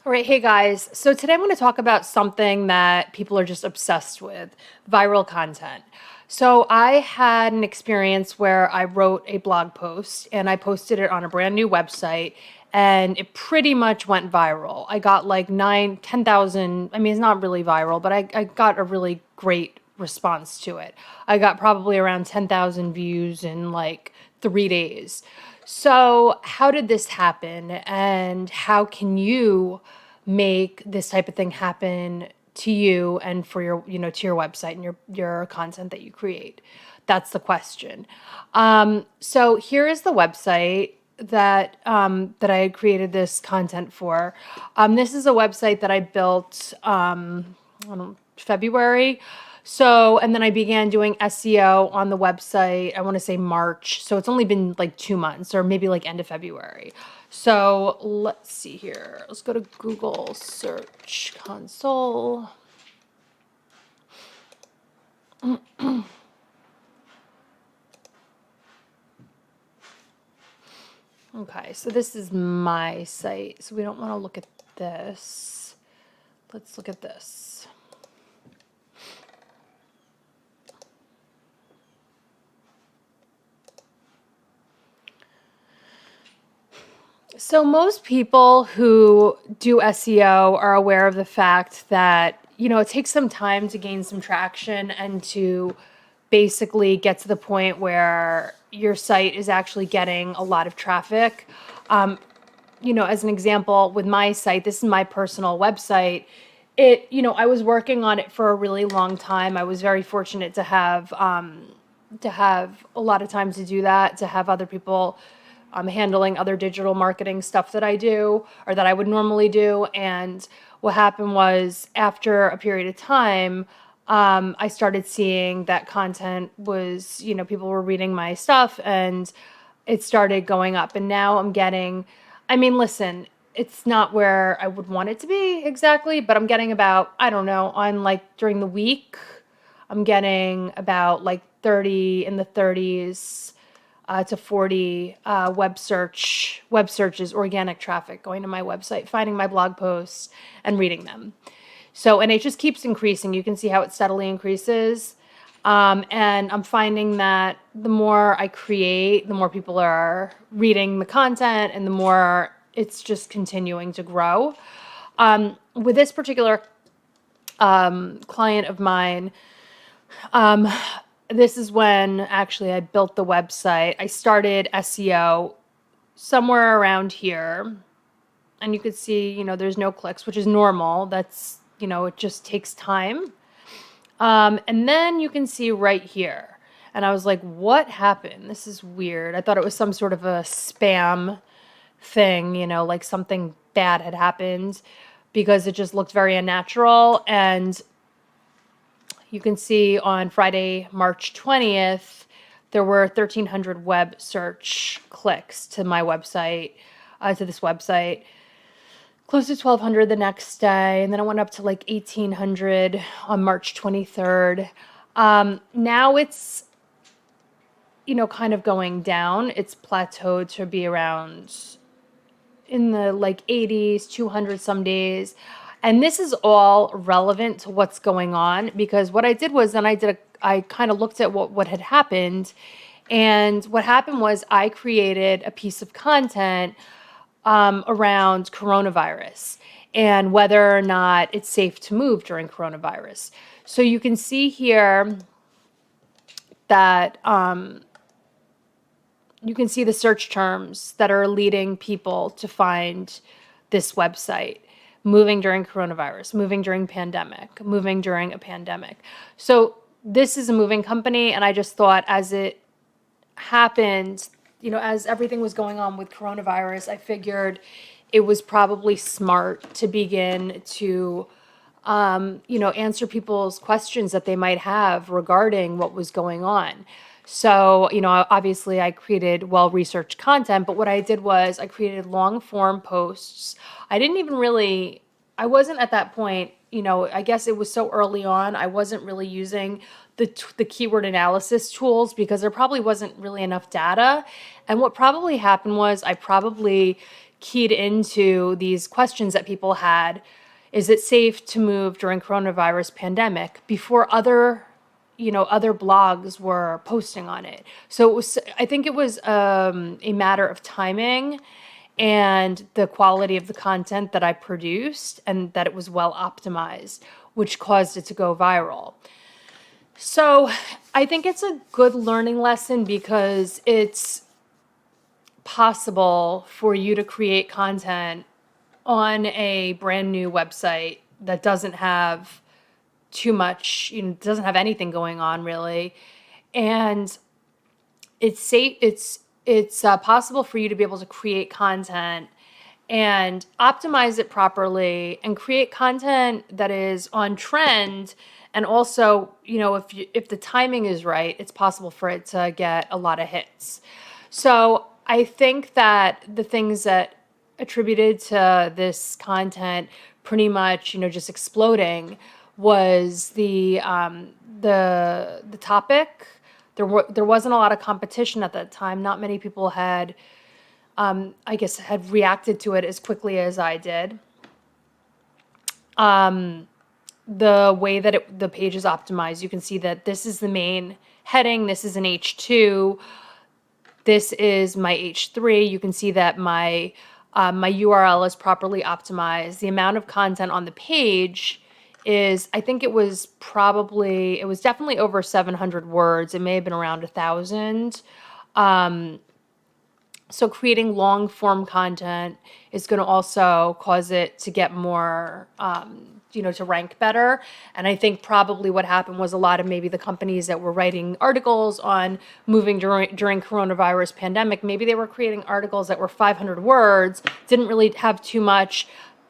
All right, hey guys. So today I'm going to talk about something that people are just obsessed with, viral content. So I had an experience where I wrote a blog post and I posted it on a brand new website and it pretty much went viral. I got like 10,000. I mean, it's not really viral, but I got a really great response to it. I got probably around 10,000 views in like 3 days. So, how did this happen, and how can you make this type of thing happen to you and for your, to your website and your content that you create? That's the question. So here is the website that I had created this content for. This is a website that I built I don't know, February. So, and then I began doing SEO on the website, I want to say March. So it's only been like 2 months or maybe like end of February. So let's see here. Let's go to Google Search Console. Okay, so this is my site. So we don't want to look at this. Let's look at this. So most people who do SEO are aware of the fact that, it takes some time to gain some traction and to basically get to the point where your site is actually getting a lot of traffic. As an example, with my site, this is my personal website. I was working on it for a really long time. I was very fortunate to have a lot of time to do that, to have other people handling other digital marketing stuff that I do or that I would normally do. And what happened was, after a period of time, I started seeing that content was, people were reading my stuff and it started going up. And now I'm getting, I mean, listen, it's not where I would want it to be exactly, but I'm getting about, I don't know, on like during the week, I'm getting about like 30 in the 30s to 40 web searches, organic traffic going to my website, finding my blog posts and reading them. So, and it just keeps increasing. You can see how it steadily increases. And I'm finding that the more I create, the more people are reading the content and the more it's just continuing to grow. With this particular client of mine, this is when actually I built the website. I started SEO somewhere around here. And you could see, there's no clicks, which is normal. That's, it just takes time. And then you can see right here. And I was like, what happened? This is weird. I thought it was some sort of a spam thing, like something bad had happened, because it just looked very unnatural. And you can see on Friday, March 20th, there were 1,300 web search clicks to my website, to this website. Close to 1,200 the next day, and then it went up to like 1,800 on March 23rd. Now it's, kind of going down. It's plateaued to be around in the like 80s, 200 some days. And this is all relevant to what's going on, because what I did was then I kind of looked at what had happened. And what happened was I created a piece of content around coronavirus and whether or not it's safe to move during coronavirus. So you can see here that you can see the search terms that are leading people to find this website: moving during coronavirus, moving during pandemic, moving during a pandemic. So this is a moving company, and I just thought, as it happened, as everything was going on with coronavirus, I figured it was probably smart to begin to, answer people's questions that they might have regarding what was going on. So, obviously I created well-researched content, but what I did was I created long form posts. I wasn't at that point, I guess it was so early on, I wasn't really using the keyword analysis tools because there probably wasn't really enough data. And what probably happened was I probably keyed into these questions that people had. Is it safe to move during coronavirus pandemic, before other blogs were posting on it. So I think it was a matter of timing and the quality of the content that I produced, and that it was well optimized, which caused it to go viral. So I think it's a good learning lesson, because it's possible for you to create content on a brand new website that doesn't have too much, doesn't have anything going on really. And it's safe. It's possible for you to be able to create content and optimize it properly and create content that is on trend. And also, if the timing is right, it's possible for it to get a lot of hits. So I think that the things that attributed to this content pretty much, just exploding, was the topic. There wasn't a lot of competition at that time. Not many people had, I guess, had reacted to it as quickly as I did. The way that the page is optimized, you can see that this is the main heading. This is an H2. This is my H3. You can see that my URL is properly optimized. The amount of content on the page is, I think it was definitely over 700 words. It may have been around 1,000. So creating long form content is going to also cause it to get more, to rank better. And I think probably what happened was a lot of maybe the companies that were writing articles on moving during coronavirus pandemic, maybe they were creating articles that were 500 words, didn't really have too much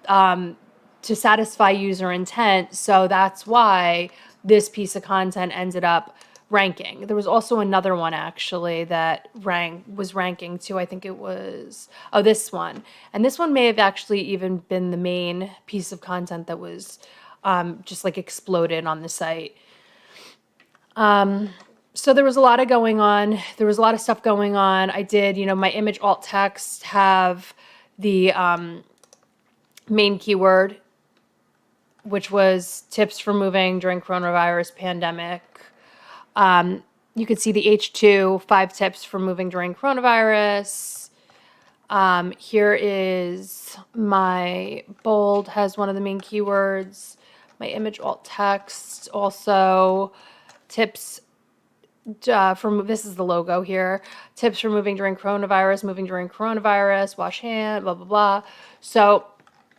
to satisfy user intent. So that's why this piece of content ended up ranking. There was also another one actually that was ranking too. I think it was, this one. And this one may have actually even been the main piece of content that was just like exploded on the site. So there was a lot of going on. There was a lot of stuff going on. I did, my image alt text have the main keyword, which was tips for moving during coronavirus pandemic. You could see the H2, 5 tips for moving during coronavirus. Here is my bold, has one of the main keywords. My image alt text, also tips this is the logo here. Tips for moving during coronavirus, wash hand, blah, blah, blah. So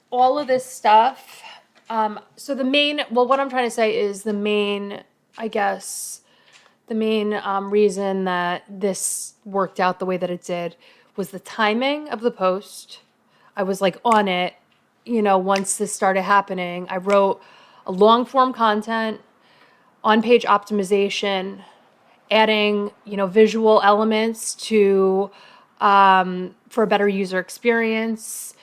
all of this stuff. So what I'm trying to say is the main reason that this worked out the way that it did was the timing of the post. I was like on it, once this started happening. I wrote a long form content, on page optimization, adding, visual elements to, for a better user experience.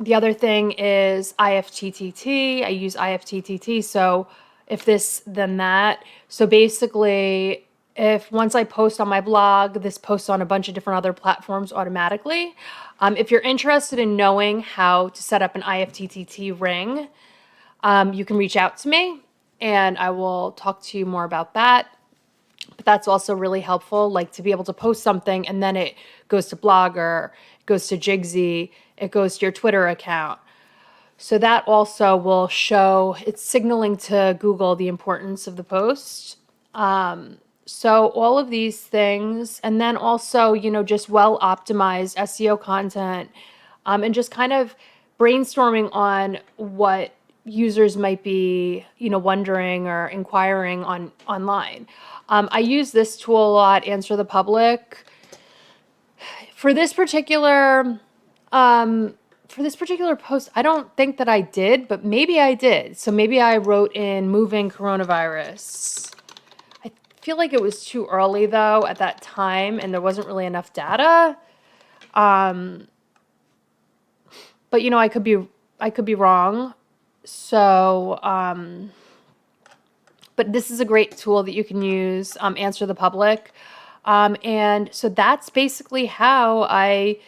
The other thing is IFTTT. I use IFTTT. So if this, then that. So basically, if once I post on my blog, this posts on a bunch of different other platforms automatically. If you're interested in knowing how to set up an IFTTT ring, you can reach out to me and I will talk to you more about that. But that's also really helpful, like to be able to post something and then it goes to Blogger, it goes to Jigsy, it goes to your Twitter account. So that also will show, it's signaling to Google the importance of the post. So all of these things, and then also, just well-optimized SEO content, and just kind of brainstorming on what users might be, wondering or inquiring online. I use this tool a lot, Answer the Public. For this particular post, I don't think that I did, but maybe I did. So maybe I wrote in moving coronavirus. I feel like it was too early though at that time and there wasn't really enough data. But I could be wrong. So, but this is a great tool that you can use, Answer the Public. And so that's basically how I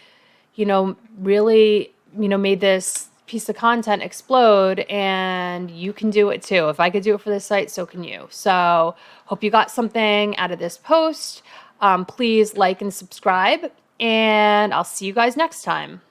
really, made this piece of content explode, and you can do it too. If I could do it for this site, so can you. So hope you got something out of this post. Please like and subscribe, and I'll see you guys next time.